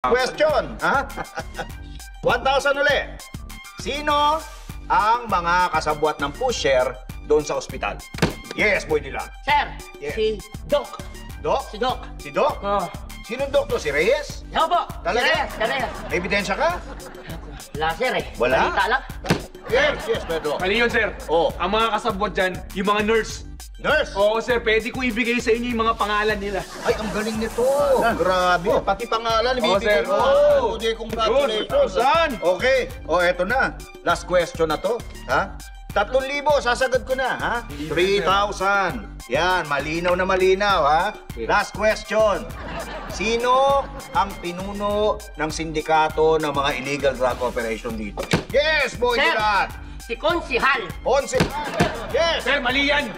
Question, ha? 1,000 ulit. Sino ang mga kasabwat ng pusher doon sa ospital? Yes, Boy Dila. Sir, Yes. si Doc. Doc? Si Doc. Si Doc? Oh. Sinong Doc to? Si Reyes? Ako po. Talaga? Si Reyes. May ebidensya ka? Wala, sir eh. Wala? Balita lang. Yes, Pedro. Mali yun, sir. Oh. Ang mga kasabot dyan, yung mga nurse. Nurse? Oo, sir. Pwede ko ibigay sa inyo yung mga pangalan nila. Ay, ang galing nito. Grabe. Pati pangalan, ibibigay sir. mo. Oh. Hindi, congratulations. Saan? Okay. Eto na. Last question na to. Ha? 3,000, sasagad ko na, ha? 3,000. Yan, malinaw na malinaw, ha? Last question. Sino ang pinuno ng sindikato ng mga illegal drug operation dito? Yes, Boy Sir, Dilat. si Konsihal. 11. Yes. Sir, mali yan.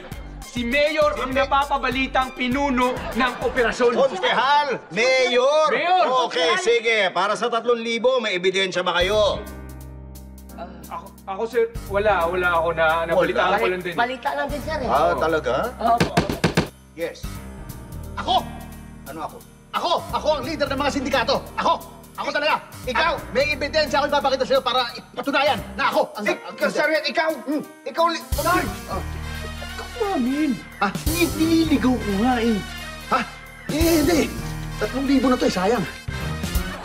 Si Mayor ang napapabalitang pinuno ng operasyon. Konsehal, Mayor. Mayor. Okay, sige. Para sa 3,000, may ebidensya ba kayo? Ako, sir, wala ako na nabalitaan ko lang din. Balita lang din, sir eh. Talaga? Opo. Yes. Ako! Ano ako? Ako ang leader ng mga sindikato. Ako talaga. Ikaw? At may ebidensya ako ipapakita sa'yo para ipatunayan na ako ang Sarien, ikaw? Ikaw Sarge! Mamin. Nililigaw ko nga eh. Hindi. 3,000 na to eh, sayang.